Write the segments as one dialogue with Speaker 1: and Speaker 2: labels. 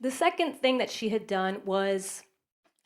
Speaker 1: The second thing that she had done was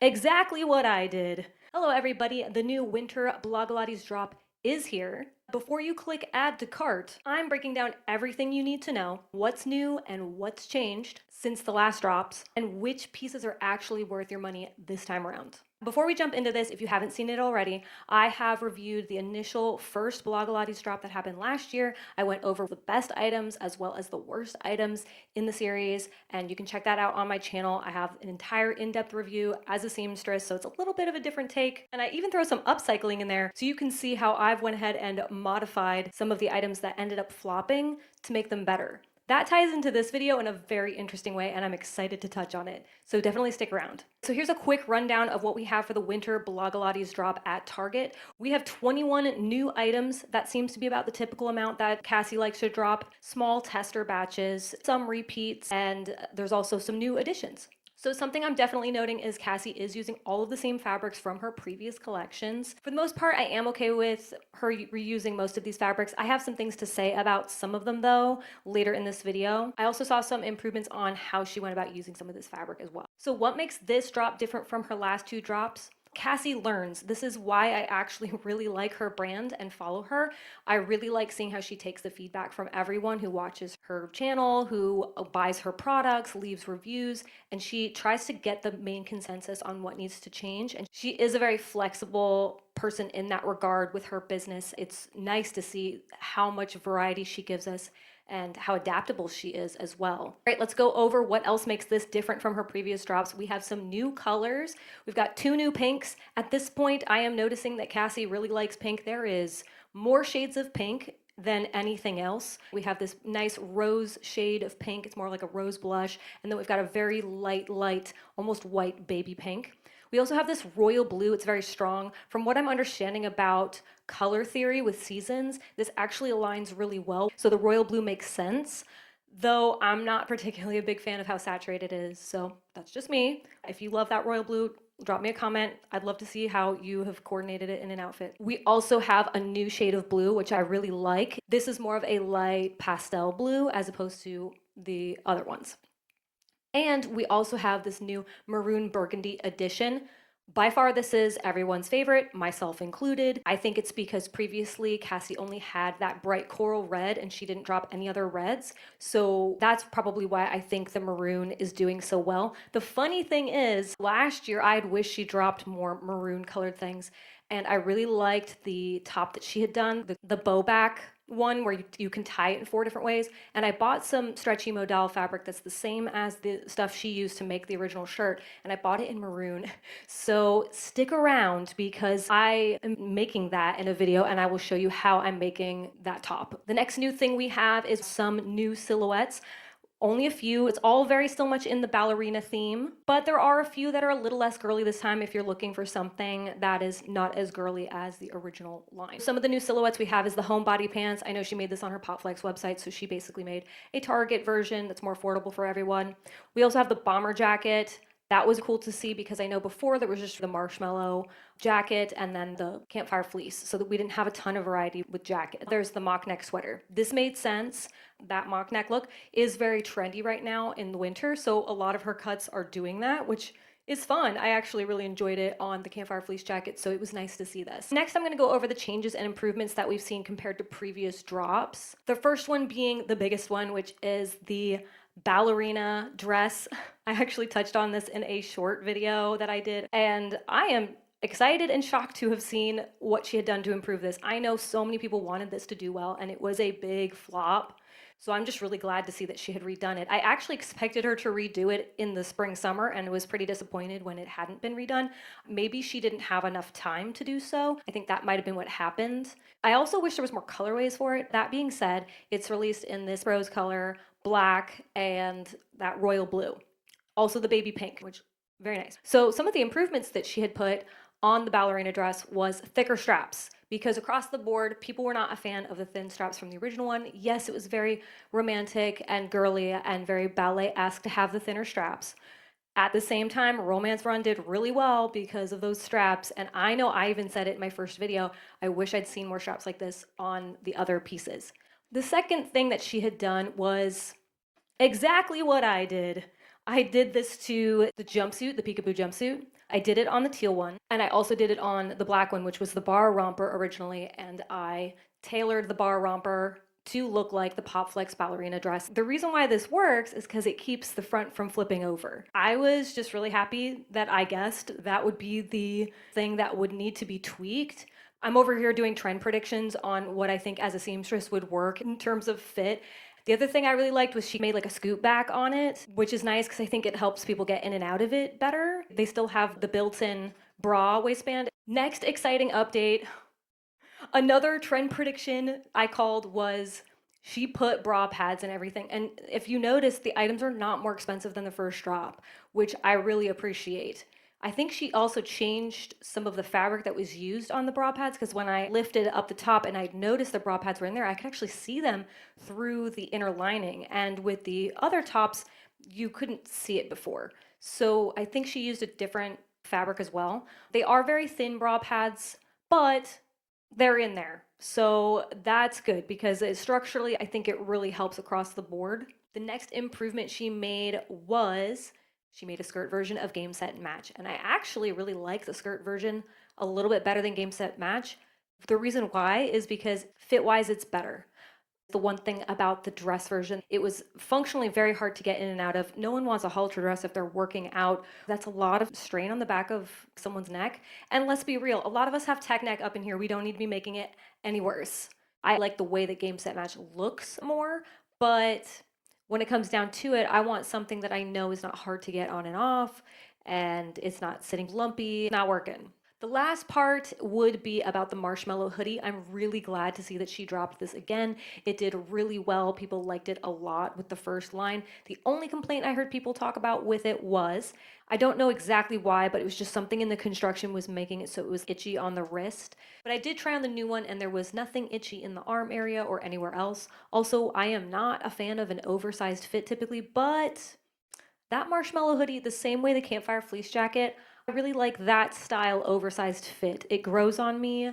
Speaker 1: exactly what I did. Hello everybody, the new Winter Blogilates Drop is here. Before you click add to cart, I'm breaking down everything you need to know, what's new and what's changed since the last drops, and which pieces are actually worth your money this time around. Before we jump into this, if you haven't seen it already, I have reviewed the initial first Blogilates drop that happened last year. I went over the best items as well as the worst items in the series, and you can check that out on my channel. I have an entire in-depth review as a seamstress, so it's a little bit of a different take, and I even throw some upcycling in there so you can see how I've went ahead and modified some of the items that ended up flopping to make them better. That ties into this video in a very interesting way, and I'm excited to touch on it, so definitely stick around. So here's a quick rundown of what we have for the Winter Blogilates drop at Target. We have 21 new items. That seems to be about the typical amount that Cassie likes to drop. Small tester batches, some repeats, and there's also some new additions. So something I'm definitely noting is Cassie is using all of the same fabrics from her previous collections. For the most part, I am okay with her reusing most of these fabrics. I have some things to say about some of them though later in this video. I also saw some improvements on how she went about using some of this fabric as well. So what makes this drop different from her last two drops? Cassie learns. This is why I actually really like her brand and follow her. I really like seeing how she takes the feedback from everyone who watches her channel, who buys her products, leaves reviews, and she tries to get the main consensus on what needs to change. And she is a very flexible person in that regard with her business. It's nice to see how much variety she gives us and how adaptable she is as well. All right, let's go over what else makes this different from her previous drops. We have some new colors. We've got two new pinks. At this point, I am noticing that Cassie really likes pink. There is more shades of pink than anything else. We have this nice rose shade of pink. It's more like a rose blush. And then we've got a very light, almost white baby pink. We also have this royal blue. It's very strong. From what I'm understanding about color theory with seasons, this actually aligns really well. So the royal blue makes sense, though I'm not particularly a big fan of how saturated it is. So that's just me. If you love that royal blue, drop me a comment. I'd love to see how you have coordinated it in an outfit. We also have a new shade of blue, which I really like. This is more of a light pastel blue as opposed to the other ones. And we also have this new maroon burgundy edition. By far, this is everyone's favorite, myself included. I think it's because previously Cassie only had that bright coral red and she didn't drop any other reds. So that's probably why I think the maroon is doing so well. The funny thing is, last year I'd wish she dropped more maroon colored things. And I really liked the top that she had done, the bow back one where you can tie it in 4 different ways. And I bought some stretchy modal fabric that's the same as the stuff she used to make the original shirt, and I bought it in maroon. So stick around because I am making that in a video and I will show you how I'm making that top. The next new thing we have is some new silhouettes. Only a few. It's all very still much in the ballerina theme, but there are a few that are a little less girly this time if you're looking for something that is not as girly as the original line. Some of the new silhouettes we have is the homebody pants. I know she made this on her Popflex website, so she basically made a Target version that's more affordable for everyone. We also have the bomber jacket. That was cool to see because I know before there was just the marshmallow jacket and then the campfire fleece, so that we didn't have a ton of variety with jacket. There's the mock neck sweater. This made sense. That mock neck look is very trendy right now in the winter, so a lot of her cuts are doing that, which is fun. I actually really enjoyed it on the campfire fleece jacket, so it was nice to see this. Next, I'm going to go over the changes and improvements that we've seen compared to previous drops. The first one being the biggest one, which is the ballerina dress. I actually touched on this in a short video that I did, and I am excited and shocked to have seen what she had done to improve this. I know so many people wanted this to do well, and it was a big flop. So I'm just really glad to see that she had redone it. I actually expected her to redo it in the spring summer and was pretty disappointed when it hadn't been redone. Maybe she didn't have enough time to do so. I think that might have been what happened. I also wish there was more colorways for it. That being said, it's released in this rose color, black, and that royal blue. Also the baby pink, which very nice. So some of the improvements that she had put on the ballerina dress was thicker straps, because across the board, people were not a fan of the thin straps from the original one. Yes, it was very romantic and girly and very ballet-esque to have the thinner straps. At the same time, Romance Run did really well because of those straps, and I know I even said it in my first video, I wish I'd seen more straps like this on the other pieces. The second thing that she had done was exactly what I did. I did this to the jumpsuit, the peekaboo jumpsuit. I did it on the teal one, and I also did it on the black one, which was the bar romper originally, and I tailored the bar romper to look like the Popflex ballerina dress. The reason why this works is because it keeps the front from flipping over. I was just really happy that I guessed that would be the thing that would need to be tweaked. I'm over here doing trend predictions on what I think as a seamstress would work in terms of fit. The other thing I really liked was she made like a scoop back on it, which is nice because I think it helps people get in and out of it better. They still have the built-in bra waistband. Next exciting update. Another trend prediction I called was she put bra pads and everything. And if you notice, the items are not more expensive than the first drop, which I really appreciate. I think she also changed some of the fabric that was used on the bra pads because when I lifted up the top and I noticed the bra pads were in there, I could actually see them through the inner lining. And with the other tops, you couldn't see it before. So I think she used a different fabric as well. They are very thin bra pads, but they're in there. So that's good because structurally, I think it really helps across the board. The next improvement she made was she made a skirt version of Game Set Match. And I actually really like the skirt version a little bit better than Game Set Match. The reason why is because fit wise, it's better. The one thing about the dress version, it was functionally very hard to get in and out of. No one wants a halter dress if they're working out. That's a lot of strain on the back of someone's neck. And let's be real, a lot of us have tech neck up in here. We don't need to be making it any worse. I like the way that Game Set Match looks more, but when it comes down to it, I want something that I know is not hard to get on and off, and it's not sitting lumpy, not working. The last part would be about the marshmallow hoodie. I'm really glad to see that she dropped this again. It did really well. People liked it a lot with the first line. The only complaint I heard people talk about with it was, I don't know exactly why, but it was just something in the construction was making it so it was itchy on the wrist. But I did try on the new one and there was nothing itchy in the arm area or anywhere else. Also, I am not a fan of an oversized fit typically, but that marshmallow hoodie, the same way the campfire fleece jacket, I really like that style oversized fit. It grows on me.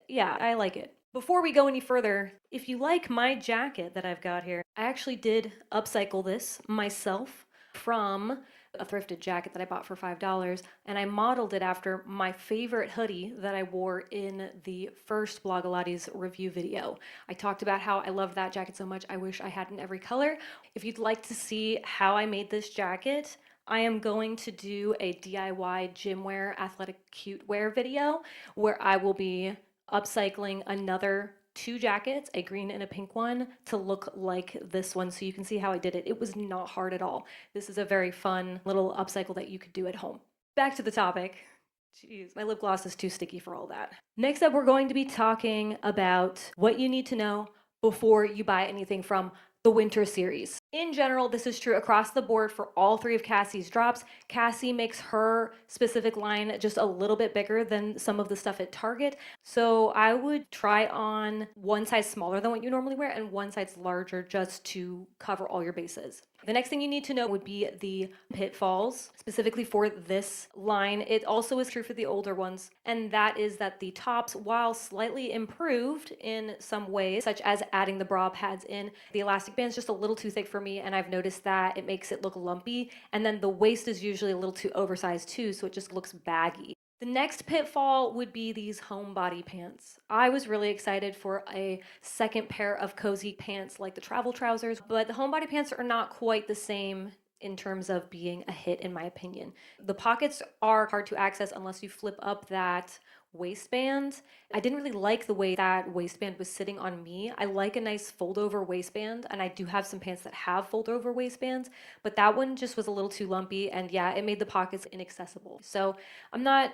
Speaker 1: Yeah, I like it. Before we go any further, if you like my jacket that I've got here, I actually did upcycle this myself from a thrifted jacket that I bought for $5, and I modeled it after my favorite hoodie that I wore in the first Blogilates review video. I talked about how I loved that jacket so much, I wish I had in every color. If you'd like to see how I made this jacket, I am going to do a DIY gym wear, athletic cute wear video where I will be upcycling another two jackets, a green and a pink one, to look like this one so you can see how I did it. It was not hard at all. This is a very fun little upcycle that you could do at home. Back to the topic. Jeez, my lip gloss is too sticky for all that. Next up, we're going to be talking about what you need to know before you buy anything from the winter series. In general, this is true across the board for all three of Cassie's drops. Cassie makes her specific line just a little bit bigger than some of the stuff at Target. So I would try on one size smaller than what you normally wear and one size larger just to cover all your bases. The next thing you need to know would be the pitfalls, specifically for this line. It also is true for the older ones, and that is that the tops, while slightly improved in some ways, such as adding the bra pads in, the elastic band's just a little too thick for me, and I've noticed that it makes it look lumpy, and then the waist is usually a little too oversized too, so it just looks baggy. The next pitfall would be these homebody pants. I was really excited for a second pair of cozy pants like the travel trousers, but the homebody pants are not quite the same in terms of being a hit in my opinion. The pockets are hard to access unless you flip up that waistband. I didn't really like the way that waistband was sitting on me. I like a nice fold over waistband, and I do have some pants that have fold over waistbands, but that one just was a little too lumpy, and yeah, it made the pockets inaccessible. So I'm not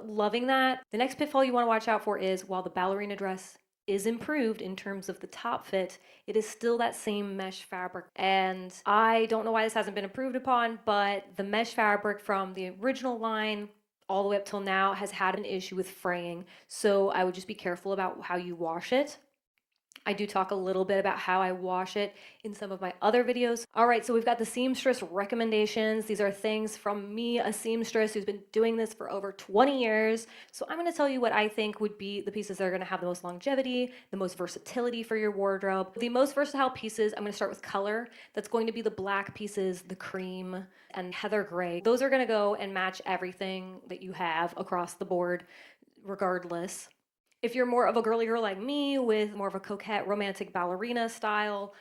Speaker 1: loving that. The next pitfall you want to watch out for is while the ballerina dress is improved in terms of the top fit, it is still that same mesh fabric. And I don't know why this hasn't been improved upon, but the mesh fabric from the original line all the way up till now has had an issue with fraying. So I would just be careful about how you wash it. I do talk a little bit about how I wash it in some of my other videos. All right, so we've got the seamstress recommendations. These are things from me, a seamstress who's been doing this for over 20 years. So I'm going to tell you what I think would be the pieces that are going to have the most longevity, the most versatility for your wardrobe. The most versatile pieces, I'm going to start with color. That's going to be the black pieces, the cream, and heather gray. Those are going to go and match everything that you have across the board, regardless. If you're more of a girly girl like me with more of a coquette romantic ballerina style,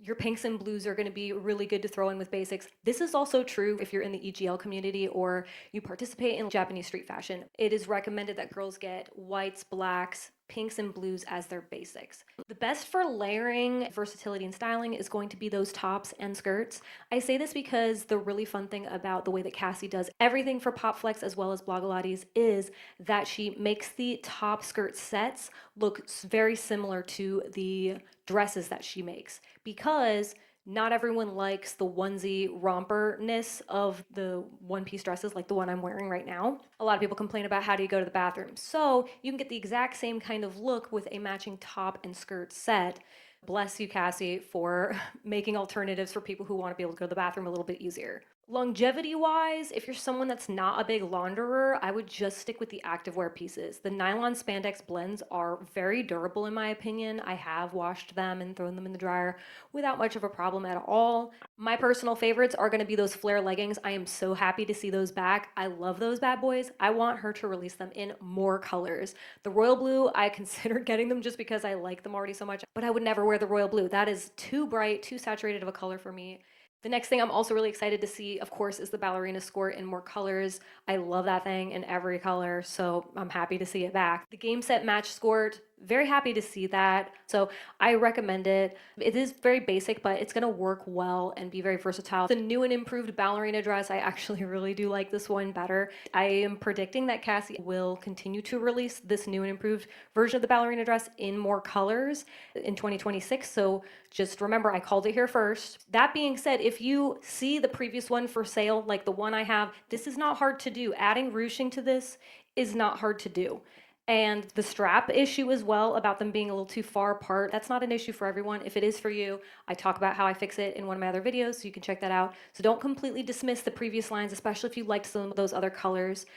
Speaker 1: your pinks and blues are going to be really good to throw in with basics. This is also true if you're in the EGL community or you participate in Japanese street fashion. It is recommended that girls get whites, blacks, pinks, and blues as their basics. The best for layering, versatility, and styling is going to be those tops and skirts. I say this because the really fun thing about the way that Cassie does everything for Popflex as well as Blogilates is that she makes the top skirt sets look very similar to the dresses that she makes, because not everyone likes the onesie romper-ness of the one-piece dresses like the one I'm wearing right now. A lot of people complain about how do you go to the bathroom. So you can get the exact same kind of look with a matching top and skirt set. Bless you, Cassie, for making alternatives for people who want to be able to go to the bathroom a little bit easier. Longevity-wise, if you're someone that's not a big launderer, I would just stick with the activewear pieces. The nylon spandex blends are very durable in my opinion. I have washed them and thrown them in the dryer without much of a problem at all. My personal favorites are going to be those flare leggings. I am so happy to see those back. I love those bad boys. I want her to release them in more colors. The royal blue, I considered getting them just because I like them already so much, but I would never wear the royal blue. That is too bright, too saturated of a color for me. The next thing I'm also really excited to see, of course, is the ballerina skirt in more colors. I love that thing in every color, so I'm happy to see it back. The game set match skirt, very happy to see that. So I recommend it. It is very basic, but it's gonna work well and be very versatile. The new and improved ballerina dress, I actually really do like this one better. I am predicting that Cassie will continue to release this new and improved version of the ballerina dress in more colors in 2026. So just remember, I called it here first. That being said, if you see the previous one for sale, like the one I have, this is not hard to do. Adding ruching to this is not hard to do. And the strap issue as well, about them being a little too far apart, that's not an issue for everyone. If it is for you, I talk about how I fix it in one of my other videos, so you can check that out. So don't completely dismiss the previous lines, especially if you liked some of those other colors.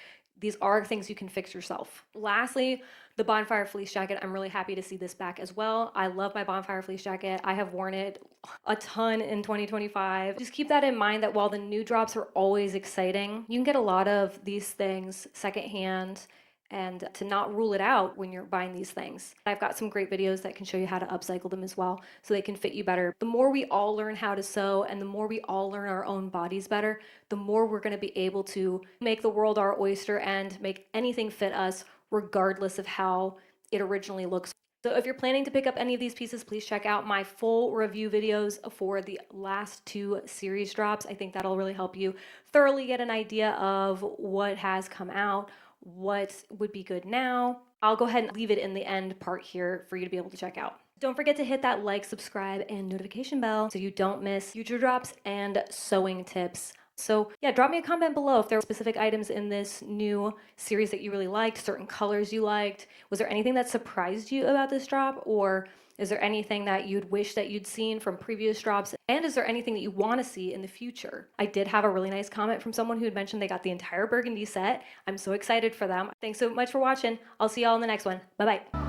Speaker 1: These are things you can fix yourself. Lastly, the Bonfire Fleece Jacket. I'm really happy to see this back as well. I love my Bonfire Fleece Jacket. I have worn it a ton in 2025. Just keep that in mind, that while the new drops are always exciting, you can get a lot of these things secondhand, and to not rule it out when you're buying these things. I've got some great videos that can show you how to upcycle them as well so they can fit you better. The more we all learn how to sew and the more we all learn our own bodies better, the more we're going to be able to make the world our oyster and make anything fit us regardless of how it originally looks. So if you're planning to pick up any of these pieces, please check out my full review videos for the last 2 series drops. I think that'll really help you thoroughly get an idea of what has come out, what would be good now. I'll go ahead and leave it in the end part here for you to be able to check out. Don't forget to hit that like, subscribe, and notification bell so you don't miss future drops and sewing tips. So yeah, drop me a comment below if there are specific items in this new series that you really liked, certain colors you liked. Was there anything that surprised you about this drop, or is there anything that you'd wish that you'd seen from previous drops? And is there anything that you want to see in the future? I did have a really nice comment from someone who had mentioned they got the entire burgundy set. I'm so excited for them. Thanks so much for watching. I'll see y'all in the next one. Bye-bye.